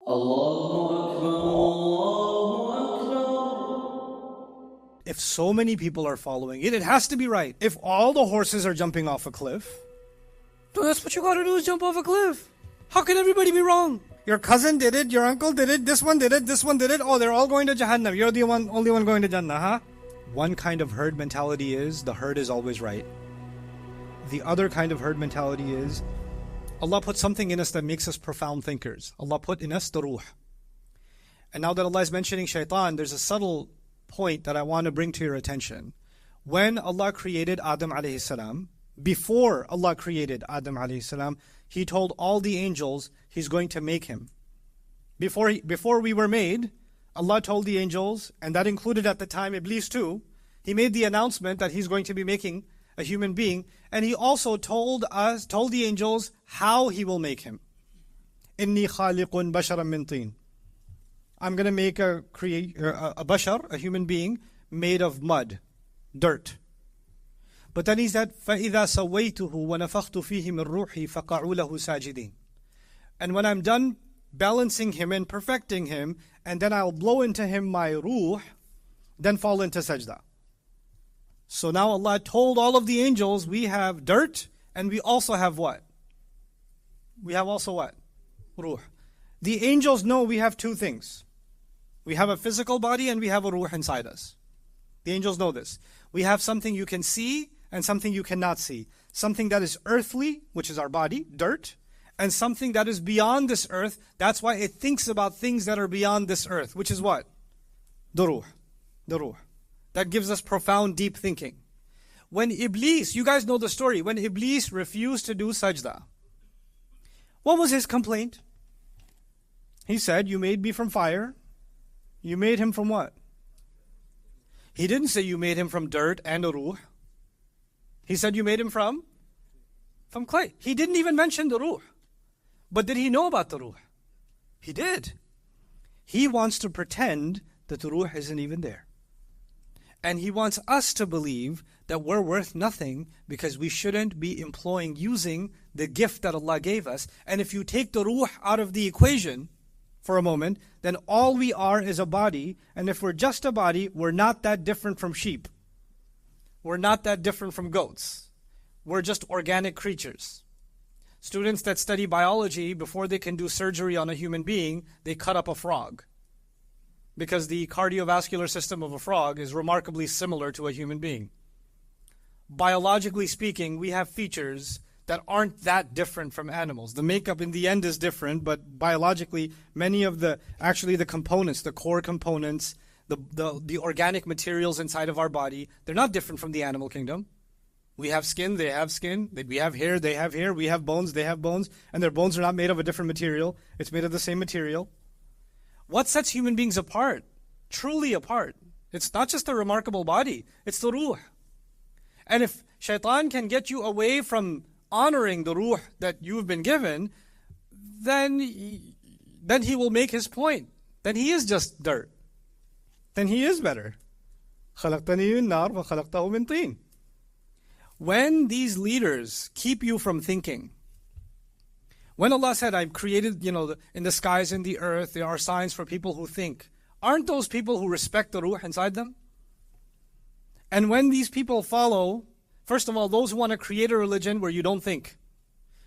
Allahu Akbar, Allahu Akbar. If so many people are following it, it has to be right. If all the horses are jumping off a cliff, then that's what you gotta do, is jump off a cliff. How can everybody be wrong? Your cousin did it, your uncle did it, this one did it, this one did it. Oh, they're all going to Jahannam. You're the only one going to Jannah, huh? One kind of herd mentality is the herd is always right. The other kind of herd mentality is Allah put something in us that makes us profound thinkers. Allah put in us the ruh. And now that Allah is mentioning shaitan, there's a subtle point that I want to bring to your attention. When Allah created Adam alayhi salam, before Allah created Adam alayhi salam, He told all the angels He's going to make him. Before we were made, Allah told the angels, and that included at the time Iblis too, He made the announcement that He's going to be making a human being, and He also told the angels how He will make him. Inni khaliqun basharan min teen. I'm going to make a bashar, a human being, made of mud, dirt. But then He said, فَإِذَا سَوَّيْتُهُ وَنَفَخْتُ فِيهِ مِنْ رُوحِي فَقَعُوا لَهُ سَاجِدِينَ. And when I'm done balancing him and perfecting him, and then I'll blow into him my ruh, then fall into sajda. So now Allah told all of the angels, we have dirt, and we also have what? We have also what? Ruh. The angels know we have two things. We have a physical body and we have a ruh inside us. The angels know this. We have something you can see and something you cannot see. Something that is earthly, which is our body, dirt, and something that is beyond this earth. That's why it thinks about things that are beyond this earth, which is what? The ruh. The ruh. That gives us profound, deep thinking. When Iblis, you guys know the story, when Iblis refused to do sajda, what was his complaint? He said, you made me from fire. You made him from what? He didn't say you made him from dirt and a ruh. He said you made him from clay. He didn't even mention the ruh. But did he know about the ruh? He did. He wants to pretend that the ruh isn't even there. And he wants us to believe that we're worth nothing because we shouldn't be using the gift that Allah gave us. And if you take the ruh out of the equation for a moment, then all we are is a body. And if we're just a body, we're not that different from sheep. We're not that different from goats. We're just organic creatures. Students that study biology, before they can do surgery on a human being, they cut up a frog. Because the cardiovascular system of a frog is remarkably similar to a human being. Biologically speaking, we have features that aren't that different from animals. The makeup in the end is different, but biologically, many of the components, the core components, the organic materials inside of our body, they're not different from the animal kingdom. We have skin, they have skin. We have hair, they have hair. We have bones, they have bones. And their bones are not made of a different material. It's made of the same material. What sets human beings apart? Truly apart. It's not just a remarkable body. It's the ruh. And if shaitan can get you away from honoring the ruh that you've been given, then he will make his point. Then he is just dirt. Then he is better. خَلَقْتَنِي مِن نَارٍ وَخَلَقْتَهُ مِن طِينٍ. When these leaders keep you from thinking, when Allah said, I've created, in the skies and the earth, there are signs for people who think. Aren't those people who respect the ruh inside them? And when these people follow, first of all, those who want to create a religion where you don't think,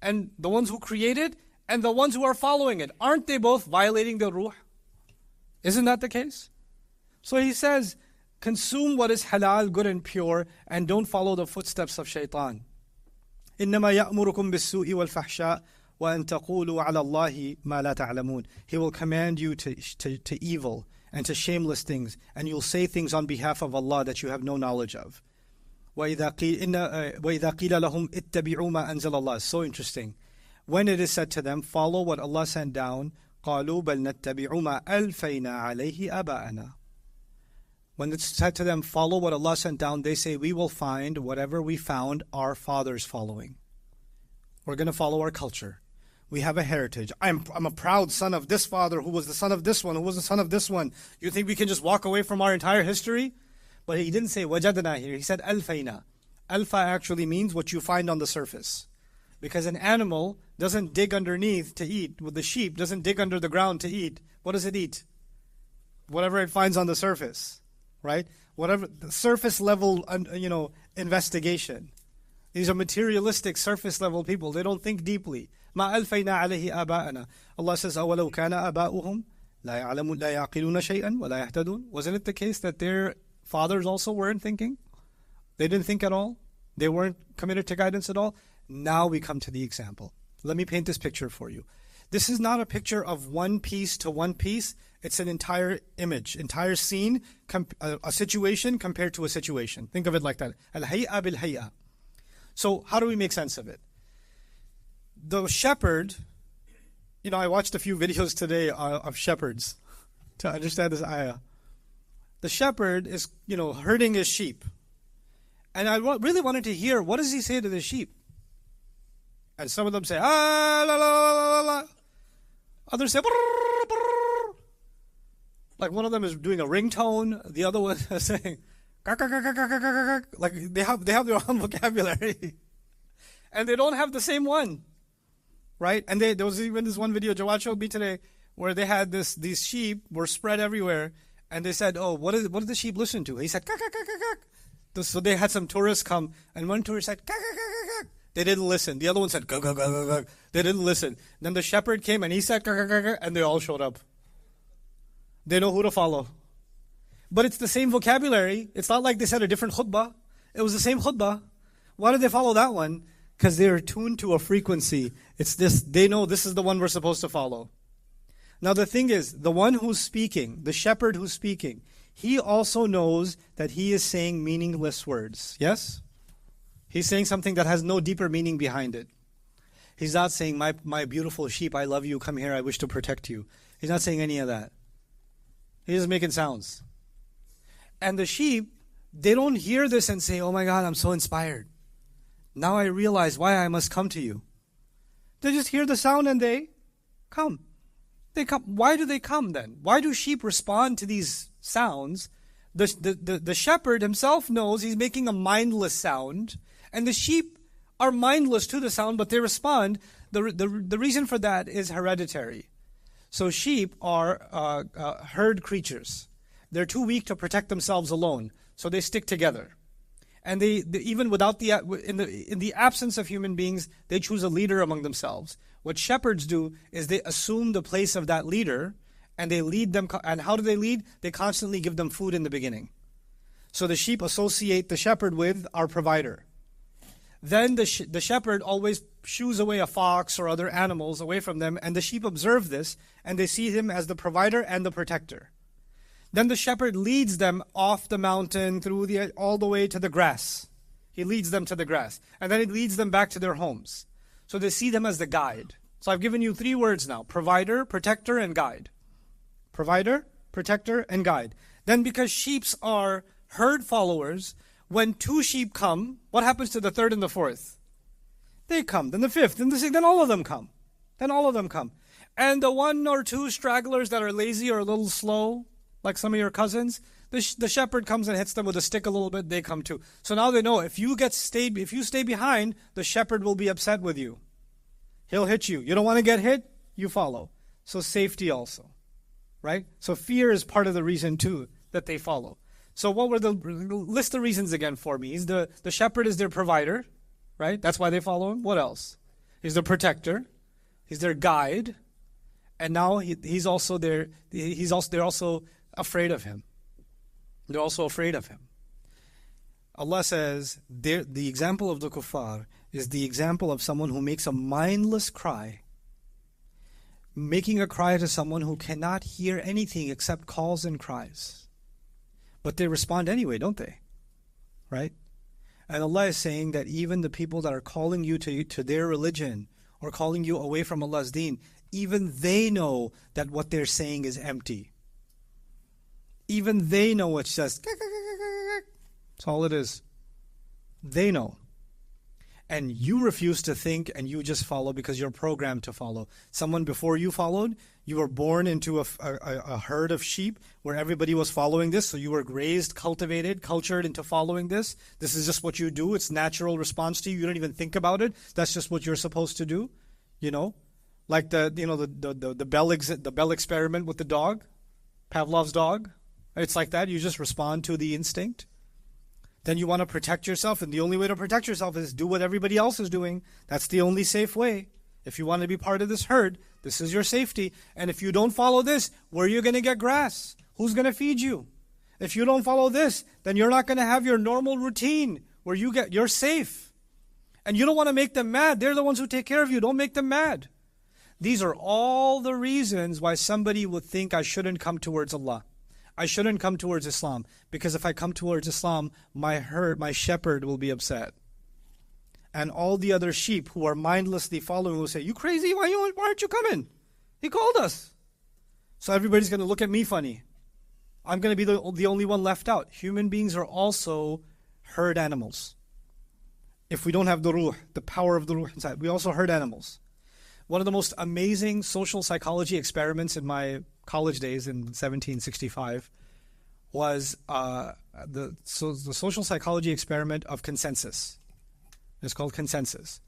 and the ones who create it, and the ones who are following it, aren't they both violating the ruh? Isn't that the case? So he says, consume what is halal, good and pure, and don't follow the footsteps of shaitan. إِنَّمَا يَأْمُرُكُمْ بِالسُّوءِ وَالْفَحْشَاءِ وَأَن تَقُولُوا عَلَى اللَّهِ مَا لَا تَعْلَمُونَ. He will command you to evil and to shameless things, and you'll say things on behalf of Allah that you have no knowledge of. وَإِذَا قِيلَ لَهُمْ اتَّبِعُوا مَا أَنزَلَ اللَّهِ. So interesting. When it is said to them, follow what Allah sent down, قَالُوا بَلْ نَتَّبِعُ مَا أَلْفَيْنَا عَلَيْهِ أَبَاءَنَا. When it's said to them, follow what Allah sent down, they say, we will find whatever we found our fathers following. We're going to follow our culture. We have a heritage. I'm a proud son of this father who was the son of this one, who was the son of this one. You think we can just walk away from our entire history? But he didn't say wajadna here. He said alfayna. Alfa actually means what you find on the surface. Because an animal doesn't dig underneath to eat. Well, the sheep doesn't dig under the ground to eat. What does it eat? Whatever it finds on the surface, right? Whatever the surface level, investigation. These are materialistic, surface level people. They don't think deeply. ما ألفينا عليه آباءنا. Allah says, أولو كان آباؤهم لا يعقلون شيئا ولا يهتدون. Wasn't it the case that their fathers also weren't thinking? They didn't think at all. They weren't committed to guidance at all. Now we come to the example. Let me paint this picture for you. This is not a picture of one piece to one piece. It's an entire image, entire scene, a situation compared to a situation. Think of it like that. Al-hay'a bil-hay'a. So how do we make sense of it? The shepherd, I watched a few videos today of shepherds to understand this ayah. The shepherd is, herding his sheep. And I really wanted to hear, what does he say to the sheep? And some of them say, ah, la, la, la, la, la. Others say, brrr, brrr. Like one of them is doing a ringtone. The other one is saying, gak, gak, gak, gak, gak, gak, gak. Like they have their own vocabulary. And they don't have the same one. Right? And there was even this one video Jawad showed me today where they had these sheep were spread everywhere. And they said, oh, what did the sheep listen to? He said, gak, gak, gak, gak, gak. So they had some tourists come, and one tourist said, gak, gak, gak, gak, gak. They didn't listen. The other one said, gug, gug, gug, gug, gug. They didn't listen. Then the shepherd came and he said, gug, gug, gug, gug, and they all showed up. They know who to follow. But it's the same vocabulary. It's not like they said a different khutbah. It was the same khutbah. Why did they follow that one? Because they're tuned to a frequency. It's this. They know this is the one we're supposed to follow. Now the thing is, the one who's speaking, the shepherd who's speaking, he also knows that he is saying meaningless words. Yes? He's saying something that has no deeper meaning behind it. He's not saying, my beautiful sheep, I love you, come here, I wish to protect you. He's not saying any of that. He's just making sounds. And the sheep, they don't hear this and say, oh my God, I'm so inspired. Now I realize why I must come to you. They just hear the sound and they come. They come. Why do they come then? Why do sheep respond to these sounds? The shepherd himself knows he's making a mindless sound. And the sheep are mindless to the sound, but they respond. The reason for that is hereditary. So sheep are herd creatures. They're too weak to protect themselves alone, so they stick together. And they even without in the absence of human beings, they choose a leader among themselves. What shepherds do is they assume the place of that leader, and they lead them. And how do they lead? They constantly give them food in the beginning. So the sheep associate the shepherd with our provider. Then the shepherd always shoos away a fox or other animals away from them, and the sheep observe this, and they see him as the provider and the protector. Then the shepherd leads them off the mountain all the way to the grass. He leads them to the grass, and then he leads them back to their homes. So they see them as the guide. So I've given you 3 words now: provider, protector, and guide. Provider, protector, and guide. Then because sheep are herd followers, when 2 sheep come, what happens to the 3rd and the 4th? They come. Then the 5th, then the 6th, then all of them come. Then all of them come. And the 1 or 2 stragglers that are lazy or a little slow, like some of your cousins, the shepherd comes and hits them with a stick a little bit, they come too. So now they know if you stay behind, the shepherd will be upset with you. He'll hit you. You don't want to get hit, you follow. So safety also. Right? So fear is part of the reason too that they follow. So what were list the reasons again for me? The shepherd is their provider, right? That's why they follow him. What else? He's their protector. He's their guide. And now they're also afraid of him. They're also afraid of him. Allah says the example of the kuffar is the example of someone who makes a mindless cry, making a cry to someone who cannot hear anything except calls and cries. But they respond anyway, don't they? Right? And Allah is saying that even the people that are calling you to their religion or calling you away from Allah's deen, even they know that what they're saying is empty. Even they know it's just that's all it is. They know. and you refuse to think and you just follow because you're programmed to follow. Someone before you followed, you were born into a herd of sheep where everybody was following this, so you were raised, cultivated, cultured into following this. This is just what you do. It's natural response to you. You don't even think about it. That's just what you're supposed to do, Like the Bell experiment with the dog, Pavlov's dog. It's like that. You just respond to the instinct. Then you want to protect yourself, and the only way to protect yourself is do what everybody else is doing. That's the only safe way. If you want to be part of this herd, this is your safety. And if you don't follow this, where are you going to get grass? Who's going to feed you? If you don't follow this, then you're not going to have your normal routine where you're safe. And you don't want to make them mad. They're the ones who take care of you. Don't make them mad. These are all the reasons why somebody would think I shouldn't come towards Allah. I shouldn't come towards Islam, because if I come towards Islam, my shepherd will be upset. And all the other sheep who are mindlessly following will say, "You crazy? Why aren't you coming? He called us." So everybody's going to look at me funny. I'm going to be the only one left out. Human beings are also herd animals. If we don't have the ruh, the power of the ruh inside, we also herd animals. One of the most amazing social psychology experiments in my college days in 1765 was the social psychology experiment of consensus. It's called consensus.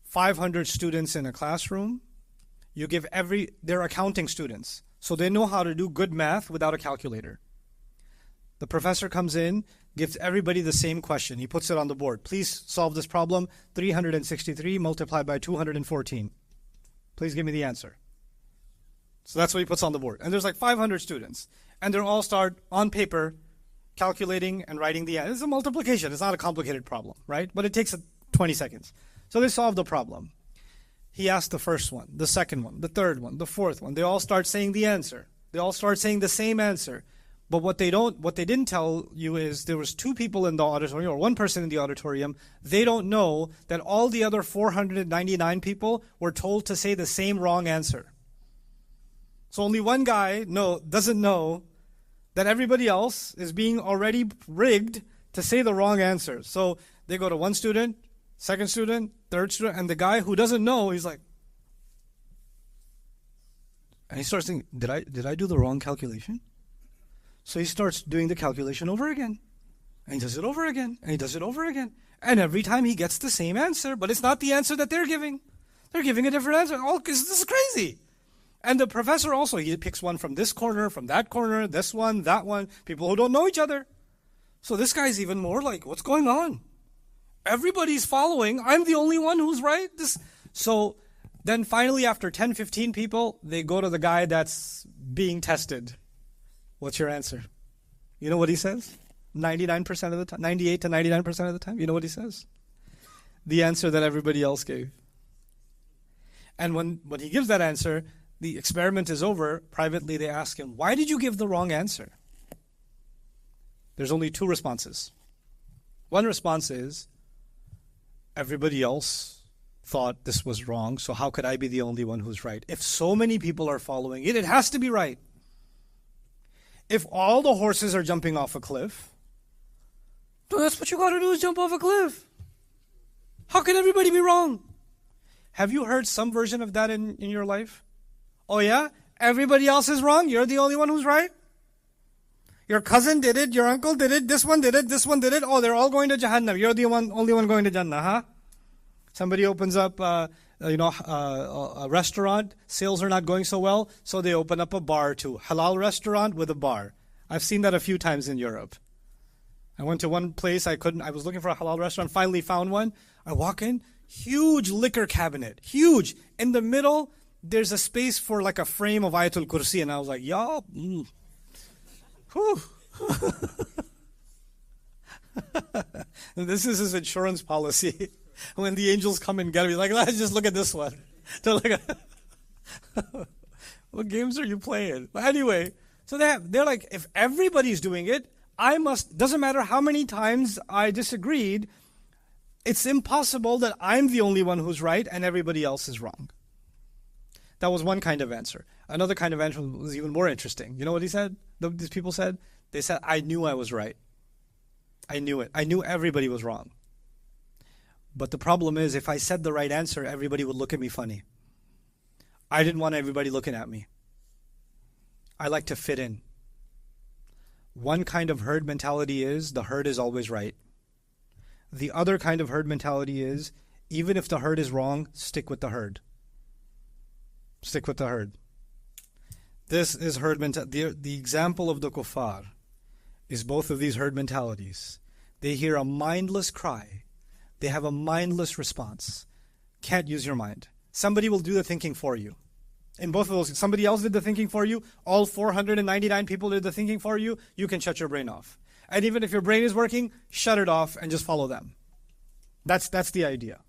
500 students in a classroom. You give they're accounting students, so they know how to do good math without a calculator. The professor comes in, gives everybody the same question. He puts it on the board. Please solve this problem, 363 multiplied by 214. Please give me the answer. So that's what he puts on the board. And there's like 500 students. And they all start on paper calculating and writing the answer. It's a multiplication. It's not a complicated problem, right? But it takes 20 seconds. So they solve the problem. He asked the first one, the second one, the third one, the fourth one. They all start saying the answer. They all start saying the same answer. But what they didn't tell you is there was two people in the auditorium, or one person in the auditorium. They don't know that all the other 499 people were told to say the same wrong answer. So only one guy doesn't know that everybody else is being already rigged to say the wrong answer. So they go to one student, second student, third student, and the guy who doesn't know, he's like, and he starts thinking, did I do the wrong calculation? So he starts doing the calculation over again. And he does it over again. And he does it over again. And every time he gets the same answer, but it's not the answer that they're giving. They're giving a different answer. Oh, this is crazy. And the professor also, he picks one from this corner, from that corner, this one, that one, people who don't know each other. So this guy's even more like, what's going on? Everybody's following. I'm the only one who's right. So then finally, after 10, 15 people, they go to the guy that's being tested. What's your answer? You know what he says? 99% of the time, 98 to 99% of the time. You know what he says? The answer that everybody else gave. And when he gives that answer, the experiment is over. Privately, they ask him, why did you give the wrong answer? There's only two responses. One response is, everybody else thought this was wrong, so how could I be the only one who's right? If so many people are following it, it has to be right. If all the horses are jumping off a cliff, then that's what you got to do, is jump off a cliff. How can everybody be wrong? Have you heard some version of that in your life? Oh yeah? Everybody else is wrong? You're the only one who's right? Your cousin did it, your uncle did it, this one did it, this one did it. Oh, they're all going to Jahannam. You're the only one going to Jannah, huh? Somebody opens up a restaurant, sales are not going so well, so they open up a bar too. Halal restaurant with a bar. I've seen that a few times in Europe. I went to one place, I was looking for a halal restaurant, finally found one. I walk in, huge liquor cabinet, huge. In the middle, there's a space for like a frame of Ayatul Kursi, and I was like, Whew. This is his insurance policy. When the angels come and get him, he's like, let's just look at this one. What games are you playing? But anyway, so they're like, if everybody's doing it, doesn't matter how many times I disagreed, it's impossible that I'm the only one who's right and everybody else is wrong. That was one kind of answer. Another kind of answer was even more interesting. You know what he said? These people said? They said, I knew I was right. I knew it. I knew everybody was wrong. But the problem is, if I said the right answer, everybody would look at me funny. I didn't want everybody looking at me. I like to fit in. One kind of herd mentality is the herd is always right. The other kind of herd mentality is, even if the herd is wrong, stick with the herd. Stick with the herd. This is herd mentality. The example of the kuffar is both of these herd mentalities. They hear a mindless cry. They have a mindless response. Can't use your mind. Somebody will do the thinking for you. In both of those, somebody else did the thinking for you. All 499 people did the thinking for you. You can shut your brain off. And even if your brain is working, shut it off and just follow them. That's the idea.